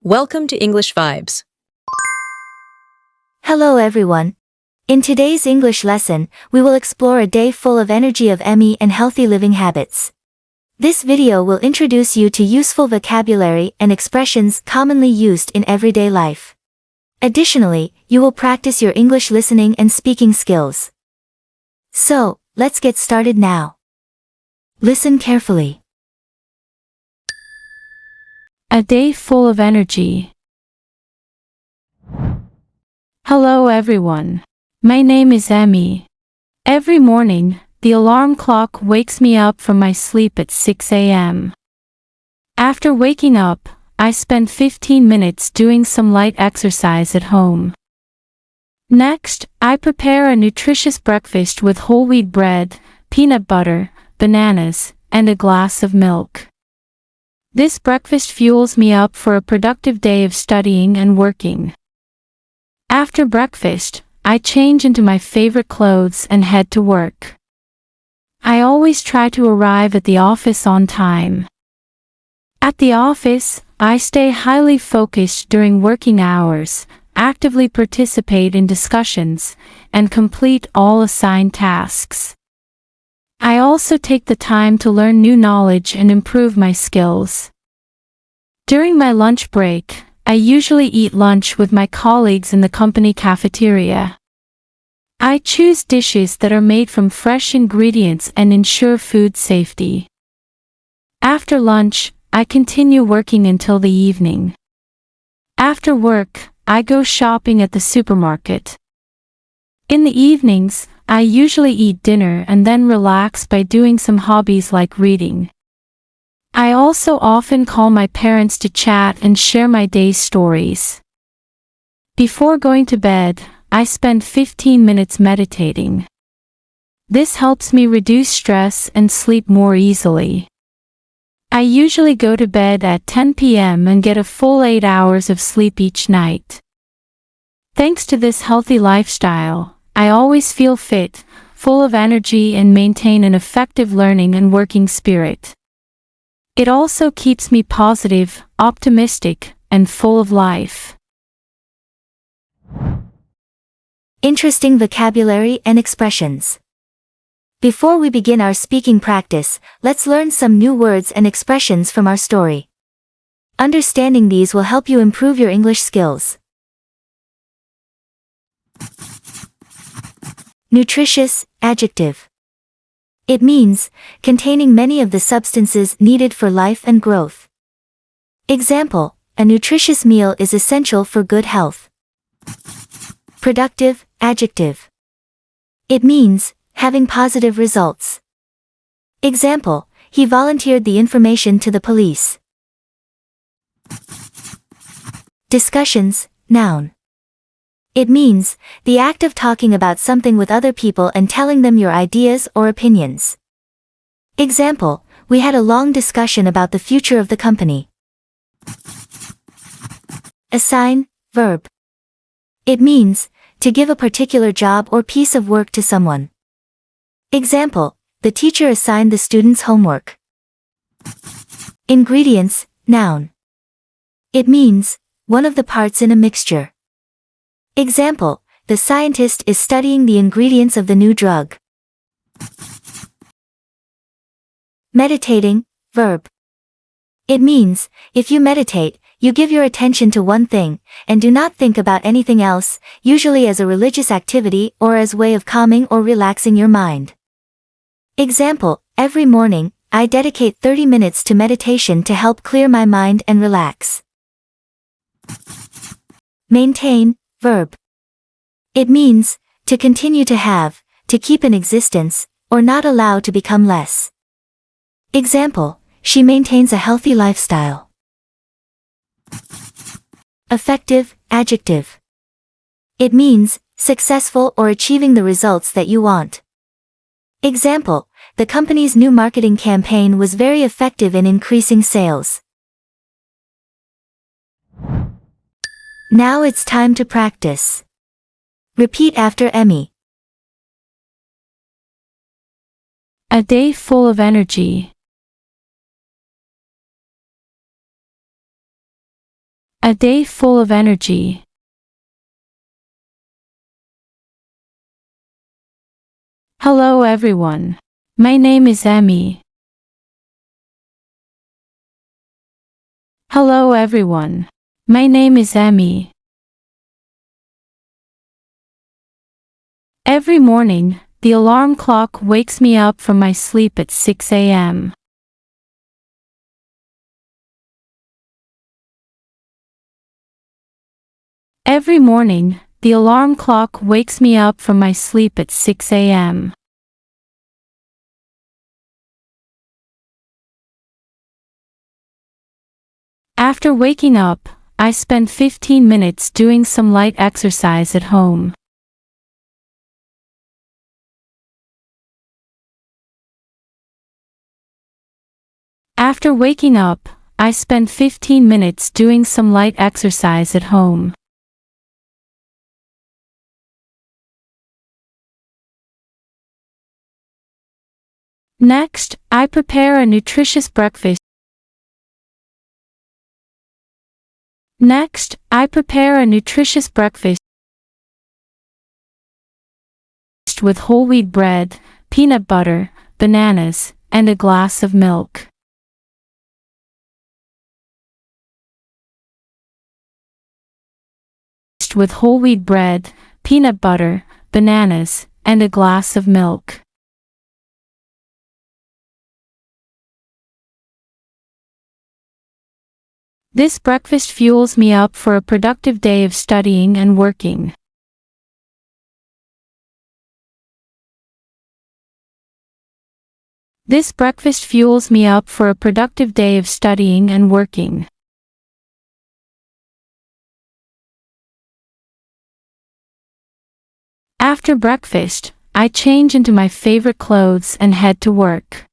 Welcome to English Vibes. Hello everyone. In today's English lesson, we will explore a day full of energy of Emmy and healthy living habits. This video will introduce you to useful vocabulary and expressions commonly used in everyday life. Additionally, you will practice your English listening and speaking skills. So, let's get started now. Listen carefully. A day full of energy. Hello everyone. My name is Emmy. Every morning, the alarm clock wakes me up from my sleep at 6 a.m. After waking up, I spend 15 minutes doing some light exercise at home. Next, I prepare a nutritious breakfast with whole wheat bread, peanut butter, bananas, and a glass of milk. This breakfast fuels me up for a productive day of studying and working. After breakfast, I change into my favorite clothes and head to work. I always try to arrive at the office on time. At the office, I stay highly focused during working hours, actively participate in discussions, and complete all assigned tasks. I also take the time to learn new knowledge and improve my skills. During my lunch break, I usually eat lunch with my colleagues in the company cafeteria. I choose dishes that are made from fresh ingredients and ensure food safety. After lunch, I continue working until the evening. After work, I go shopping at the supermarket. In the evenings, I usually eat dinner and then relax by doing some hobbies like reading. I also often call my parents to chat and share my day's stories. Before going to bed, I spend 15 minutes meditating. This helps me reduce stress and sleep more easily. I usually go to bed at 10 p.m. and get a full 8 hours of sleep each night. Thanks to this healthy lifestyle, I always feel fit, full of energy and maintain an effective learning and working spirit. It also keeps me positive, optimistic, and full of life. Interesting vocabulary and expressions. Before we begin our speaking practice, let's learn some new words and expressions from our story. Understanding these will help you improve your English skills. Nutritious, adjective. It means, containing many of the substances needed for life and growth. Example, a nutritious meal is essential for good health. Productive, adjective. It means, having positive results. Example, he volunteered the information to the police. Discussions, noun. It means, the act of talking about something with other people and telling them your ideas or opinions. Example, we had a long discussion about the future of the company. Assign, verb. It means, to give a particular job or piece of work to someone. Example, the teacher assigned the students homework. Ingredients, noun. It means, one of the parts in a mixture. Example, the scientist is studying the ingredients of the new drug. Meditating, verb. It means, if you meditate, you give your attention to one thing, and do not think about anything else, usually as a religious activity or as way of calming or relaxing your mind. Example, every morning, I dedicate 30 minutes to meditation to help clear my mind and relax. Maintain, verb. It means, to continue to have, to keep in existence, or not allow to become less. Example, she maintains a healthy lifestyle. Effective, adjective. It means, successful or achieving the results that you want. Example, the company's new marketing campaign was very effective in increasing sales. Now it's time to practice. Repeat after Emmy. A day full of energy. A day full of energy. Hello everyone. My name is Emmy. Hello everyone. My name is Emmy. Every morning, the alarm clock wakes me up from my sleep at 6 a.m. Every morning, the alarm clock wakes me up from my sleep at 6 a.m. After waking up, I spend 15 minutes doing some light exercise at home. After waking up, I spend 15 minutes doing some light exercise at home. Next, I prepare a nutritious breakfast. Next, I prepare a nutritious breakfast with whole wheat bread, peanut butter, bananas, and a glass of milk. With whole wheat bread, peanut butter, bananas, and a glass of milk. This breakfast fuels me up for a productive day of studying and working. This breakfast fuels me up for a productive day of studying and working. After breakfast, I change into my favorite clothes and head to work.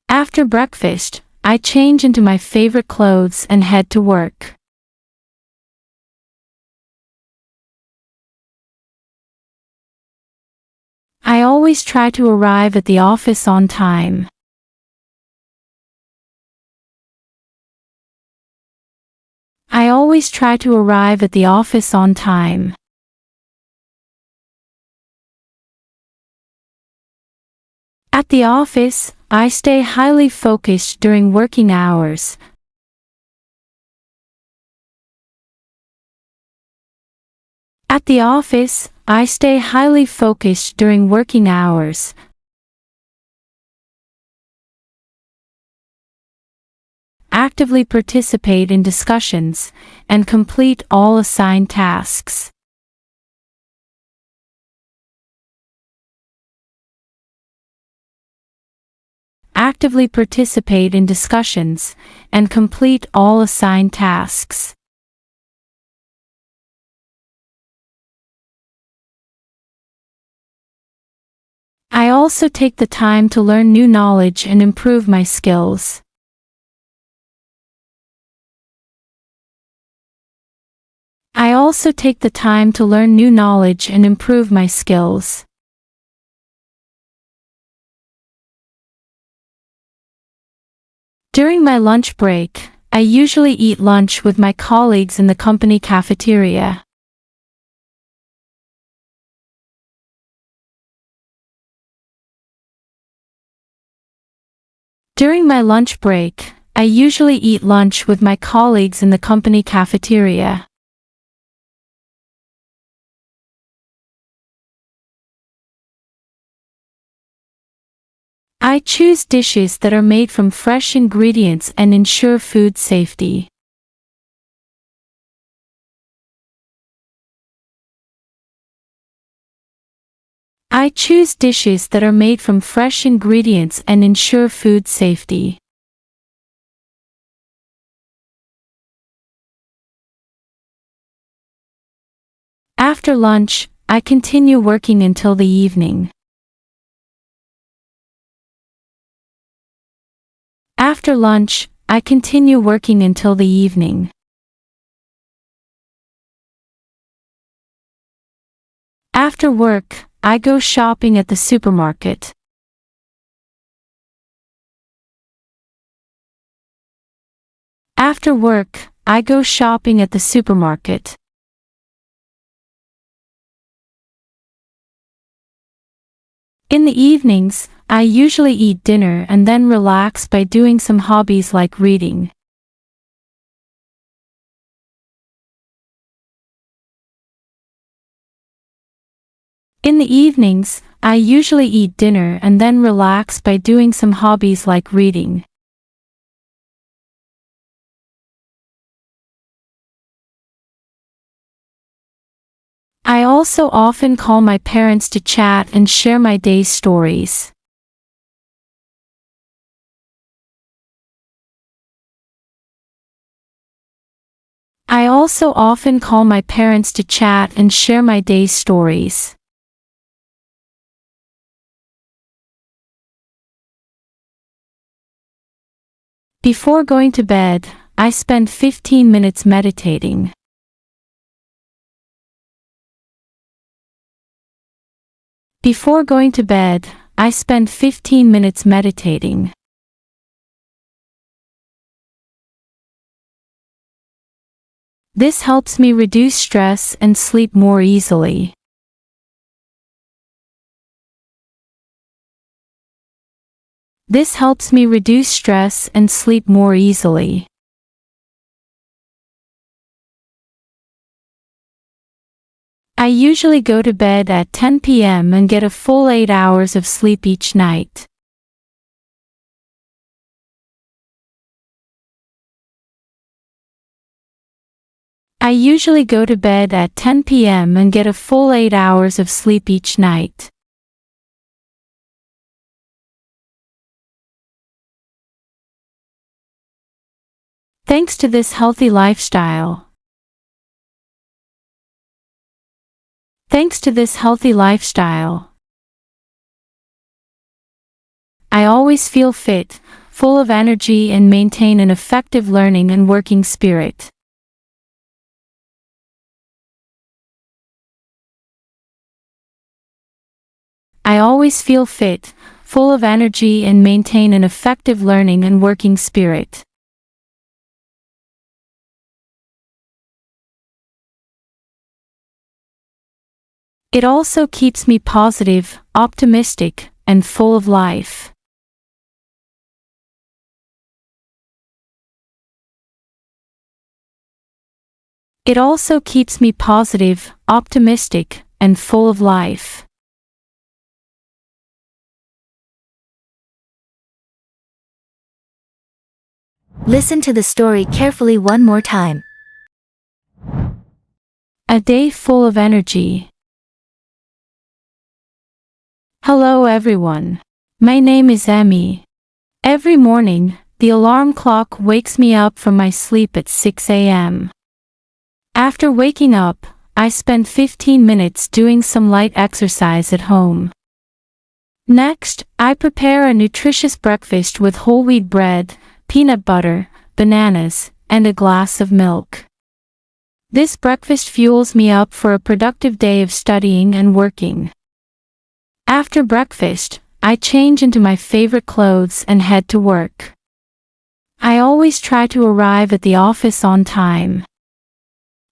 After breakfast, I change into my favorite clothes and head to work. I always try to arrive at the office on time. I always try to arrive at the office on time. At the office, I stay highly focused during working hours. At the office, I stay highly focused during working hours. Actively participate in discussions, and complete all assigned tasks. Actively participate in discussions, and complete all assigned tasks. I also take the time to learn new knowledge and improve my skills. I also take the time to learn new knowledge and improve my skills. During my lunch break, I usually eat lunch with my colleagues in the company cafeteria. During my lunch break, I usually eat lunch with my colleagues in the company cafeteria. I choose dishes that are made from fresh ingredients and ensure food safety. I choose dishes that are made from fresh ingredients and ensure food safety. After lunch, I continue working until the evening. After lunch, I continue working until the evening. After work, I go shopping at the supermarket. After work, I go shopping at the supermarket. In the evenings, I usually eat dinner and then relax by doing some hobbies like reading. In the evenings, I usually eat dinner and then relax by doing some hobbies like reading. I also often call my parents to chat and share my day's stories. I also often call my parents to chat and share my day's stories. Before going to bed, I spend 15 minutes meditating. Before going to bed, I spend 15 minutes meditating. This helps me reduce stress and sleep more easily. This helps me reduce stress and sleep more easily. I usually go to bed at 10 p.m. and get a full 8 hours of sleep each night. I usually go to bed at 10 p.m. and get a full 8 hours of sleep each night. Thanks to this healthy lifestyle. Thanks to this healthy lifestyle, I always feel fit, full of energy, and maintain an effective learning and working spirit. I always feel fit, full of energy, and maintain an effective learning and working spirit. It also keeps me positive, optimistic, and full of life. It also keeps me positive, optimistic, and full of life. Listen to the story carefully one more time. A day full of energy. Hello everyone. My name is Emmy. Every morning, the alarm clock wakes me up from my sleep at 6 a.m. After waking up, I spend 15 minutes doing some light exercise at home. Next, I prepare a nutritious breakfast with whole wheat bread, peanut butter, bananas, and a glass of milk. This breakfast fuels me up for a productive day of studying and working. After breakfast, I change into my favorite clothes and head to work. I always try to arrive at the office on time.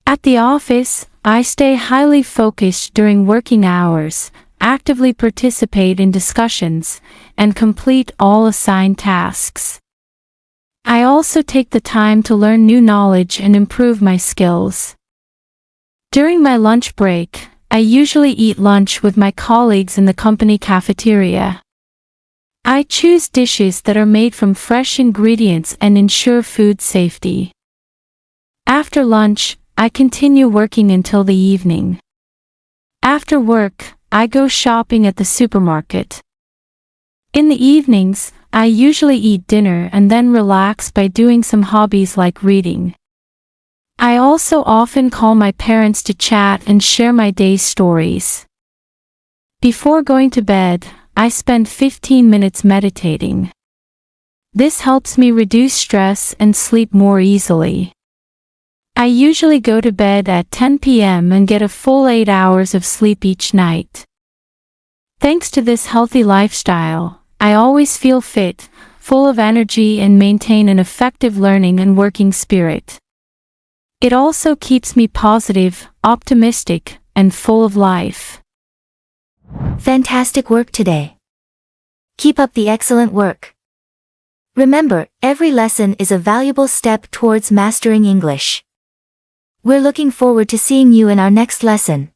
At the office, I stay highly focused during working hours, actively participate in discussions, and complete all assigned tasks. I also take the time to learn new knowledge and improve my skills. During my lunch break, I usually eat lunch with my colleagues in the company cafeteria. I choose dishes that are made from fresh ingredients and ensure food safety. After lunch, I continue working until the evening. After work, I go shopping at the supermarket. In the evenings, I usually eat dinner and then relax by doing some hobbies like reading. I also often call my parents to chat and share my day's stories. Before going to bed, I spend 15 minutes meditating. This helps me reduce stress and sleep more easily. I usually go to bed at 10 p.m. and get a full 8 hours of sleep each night. Thanks to this healthy lifestyle, I always feel fit, full of energy and maintain an effective learning and working spirit. It also keeps me positive, optimistic, and full of life. Fantastic work today. Keep up the excellent work. Remember, every lesson is a valuable step towards mastering English. We're looking forward to seeing you in our next lesson.